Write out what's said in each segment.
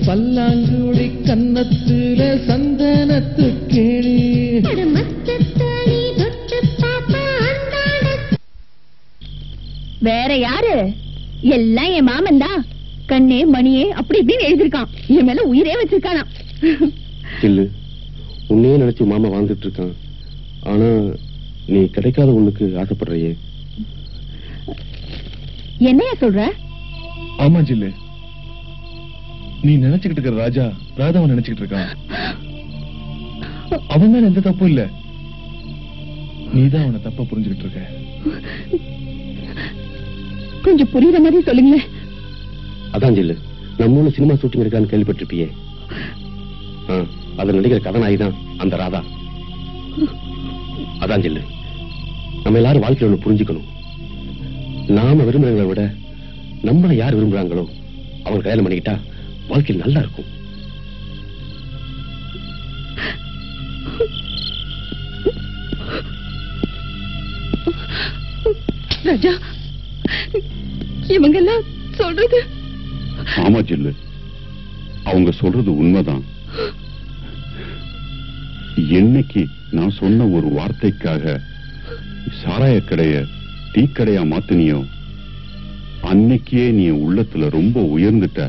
பல்லாங்குடி கன்னத்துல சந்தனத்து கேளி வேற யாரு? எல்லாம் என் மாமன் தான். கண்ணே மணியே அப்படி இப்படின்னு எழுதிருக்கான். என் மேல உயிரே வச்சிருக்கானா. இல்ல உன்னையே நினைச்சு மாமா வாழ்ந்துட்டு இருக்கான். ஆனா நீ கிடைக்காத உனக்கு ஆசைப்படுறியே. என்னையா சொல்ற? ஆமா ஜில்லு, நீ நினைச்சுக்கிட்டு இருக்கிற ராஜா ராதாவை நினைச்சுக்கிட்டு இருக்கான். அவன் மேல எந்த தப்பும் இல்ல, நீதான் அவனை தப்பா புரிஞ்சுக்கிட்டு இருக்க. கொஞ்சம் புரியுற மாதிரி சொல்லுங்களேன். அதான் ஜில்லு, நம்ம சினிமா ஷூட்டிங் இருக்கான்னு கேள்விப்பட்டிருப்பியே. அது நடிக்கிற கதாநாயகி தான் அந்த ராதா. அதான் ஜில்லு, நம்ம எல்லாரும் வாழ்க்கையில ஒண்ணு புரிஞ்சுக்கணும். நாம விரும்புறவங்களை விட நம்மள யார் விரும்புறாங்களோ அவங்க கல்யாணம் பண்ணிக்கிட்டா வாழ்க்கையில் நல்லா இருக்கும். ராஜா, இவங்க எல்லாம் சொல்றது. ஆமா ஜில்லு, அவங்க சொல்றது உண்மைதான். என்னைக்கு நான் சொன்ன ஒரு வார்த்தைக்காக சாராய கடைய டீக்கடையா மாத்தினியோ அன்னைக்கே நீ உள்ளத்துல ரொம்ப உயர்ந்துட்ட.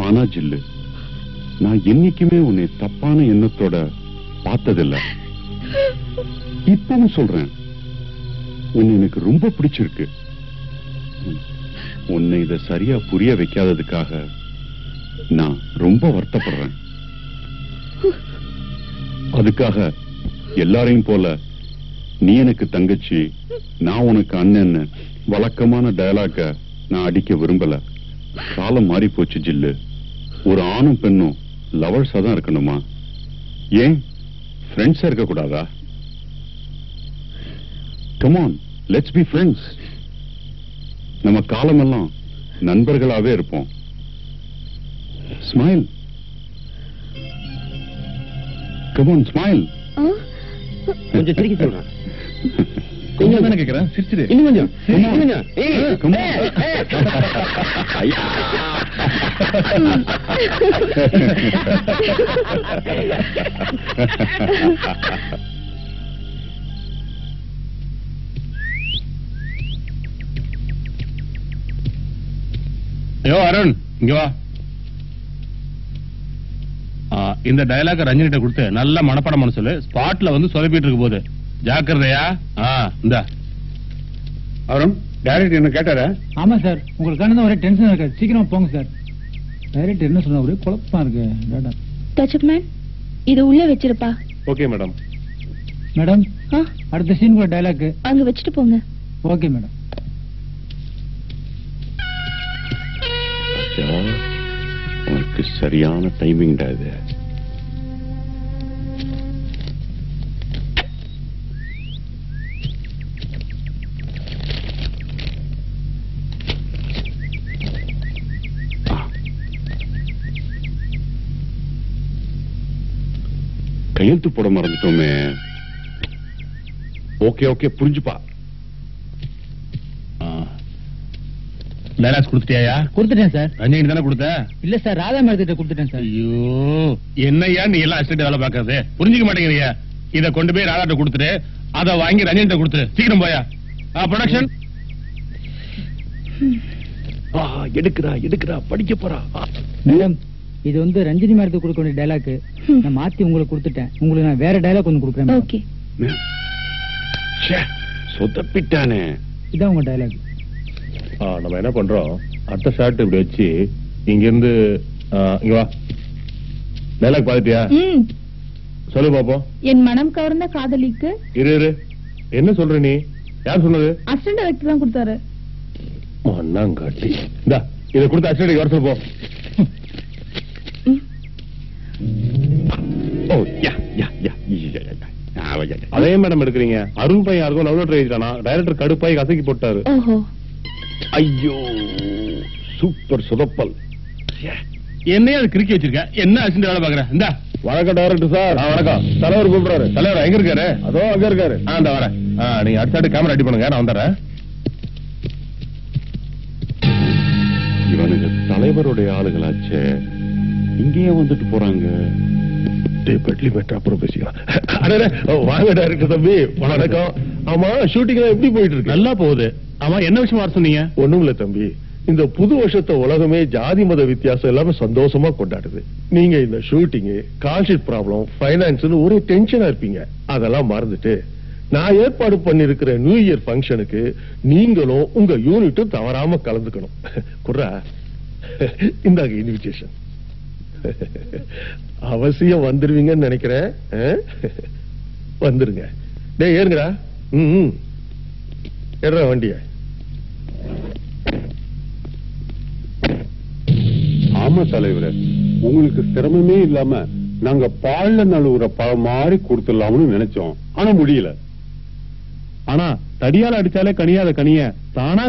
ஆனா ஜில்லு, நான் என்னைக்குமே உன்னை தப்பான எண்ணத்தோட பார்த்ததில்லை. இப்பவும் சொல்றேன், உன்னை எனக்கு ரொம்ப பிடிச்சிருக்கு. உன்னை இத சரியா புரிய வைக்காததுக்காக நான் ரொம்ப வருத்தப்படுறேன். அதுக்காக எல்லாரையும் போல நீ எனக்கு தங்கச்சி, நான் உனக்கு அண்ணன் வழக்கமான டயலாக நான் அடிக்க விரும்பல. காலம் மாறி போச்சு ஜில்லு. ஒரு ஆணும் பெண்ணும் லவர்ஸா தான் இருக்கணுமா? ஏன் ஃப்ரெண்ட்ஸா இருக்க கூடாதா? Come on, let's be friends. நம்ம காலமெல்லாம் நண்பர்களாவே இருப்போம். Smile, come on smile. கொஞ்சம் சிரிக்க சொல்றேன். கொஞ்சம் தானே கேக்குறேன், சிரிச்சிரு. இன்னும் கொஞ்சம். Come on. யோ அருண், இங்க வா. இந்த டயலாக ரஞ்சினிட்ட கொடுத்து நல்ல மனப்பாடம் சொல்லு. ஸ்பாட்ல வந்து சொதப்பிட்டு இருக்க போது ஜாக்கிரதையா. இந்த அருண், டைரக்டர் என்ன கேட்டாரா? ஆமா சார், உங்களுக்கு ஒரே டென்ஷன் இருக்கு. சீக்கிரம் போங்க சார். டைரக்டர் என்ன சொன்னா ஒரே குழப்பமா இருக்கு. டச்சப்மேன், இது உள்ள வச்சிருப்பா. Okay madam. மேடம், அடுத்த சீன் கூட டயலாக் அங்க வச்சுட்டு போங்க. Okay madam. உனக்கு சரியான டைமிங் டா இது. கையெழுத்து போட மறந்துட்டோமே. ஓகே ஓகே, புரிஞ்சுப்பா. டைலாக்ஸ் கொடுத்துட்டியா? கொடுத்துட்டேன் சார். ரஞ்சினி தானே கொடுத்த? இல்ல சார், ராதா மேடத்திட்ட கொடுத்துட்டேன் சார். ஐயோ, என்னையா நீ எல்லாம் அசிஸ்டன்ட் வேலை பாக்குறது? புரிஞ்சுக்க மாட்டேங்கிறியா? இத கொண்டு போய் ராதாட்ட கொடுத்துட்டு அத வாங்கி ரஞ்சினிட்ட கொடுத்துரு. சீக்கிரம் போயா. ப்ரொடக்ஷன். எடுக்கிறா படிக்க போறா. மேடம், இது வந்து ரஞ்சினி மேடத்துக்கு கொடுக்க வேண்டிய டைலாக். நான் மாத்தி உங்களுக்கு கொடுத்துட்டேன். உங்களுக்கு நான் வேற டைலாக் ஒன்னு கொடுக்குறேன். ஓகே. சொதப்பிட்டானே. இதான் உங்க டைலாக். நம்ம என்ன பண்றோம், அடுத்த ஷாட் இப்படி வச்சு இங்க இருந்து இங்க வா. டைலாக் பாத்துட்டியா? சொல்லு பாப்போம். என் மனம் கவர்ந்த காதலிக்கு. இரு, என்ன சொல்ற நீ? யார் சொன்னது? அசிஸ்டன்ட் டைரக்டர் தான் கொடுத்தாரு. மண்ணாங்காட்டி. இந்தா இத கொடுத்து அசிஸ்டன்ட் வர சொல்லு போ. அதே மேடம் எடுக்கிறீங்க. அருண் பையன் யாருக்கும் லவ் லெட்டர் எழுதிட்டானா? டைரக்டர் கடுப்பாய் கசக்கி போட்டாரு. ஐயோ, சூப்பர் சொதப்பல். என்னைய அது கிறுக்கி வச்சிருக்க. என்ன அசிஸ்டன்ட் வேலை பாக்குற? இந்தா. வணக்கம் டைரக்டர் சார். வணக்கம். தலைவர் கூப்பிடுறாரு. தலைவர் எங்க இருக்காரு? அதோ அங்க இருக்காரு. இந்த வரேன். நீங்க அடுத்த கேமரா ரெடி பண்ணுங்க, நான் வந்துடுறேன். தலைவருடைய ஆளுகளாச்சே இங்கேயே வந்துட்டு போறாங்க. பெட்லி மெட்ரா அப்புறம் பேசிக்கலாம். அடடே, வாங்க டைரக்டர் தம்பி, வணக்கம். ஆமா, ஷூட்டிங் எப்படி போயிட்டு இருக்கு? நல்லா போகுது. ஆமா, என்ன விஷயம் வர சொன்னீங்க? ஒண்ணும் இல்ல தம்பி, இந்த புது வருஷத்தை உலகமே ஜாதி மத வித்தியாசம் எல்லாமே சந்தோஷமா கொண்டாடுது. நீங்க இந்த ஷூட்டிங், கால்ஷீட் ப்ராப்ளம், ஃபைனான்ஸ் ஒரே டென்ஷனா இருப்பீங்க. அதெல்லாம் மறந்துட்டு நான் ஏற்பாடு பண்ணிருக்கிற நியூ இயர் ஃபங்க்ஷனுக்கு நீங்களும் உங்க யூனிட்டும் தவறாம கலந்துக்கணும். குர்ரா, இந்தாங்க இன்விடேஷன். அவசியம் வந்துருவீங்கன்னு நினைக்கிறேன். வந்துருங்க. டேய் ஏறுங்கடா. ஏற வண்டிய. ஆமா தலைவரே, உங்களுக்கு சிரமமே இல்லாம நாங்க பால்ல நழுவுற பழம் மாதிரி கொடுத்துடலாம்னு நினைச்சோம். ஆனா முடியல. ஆனா தடியால அடிச்சாலே கனியாத கனிய தானா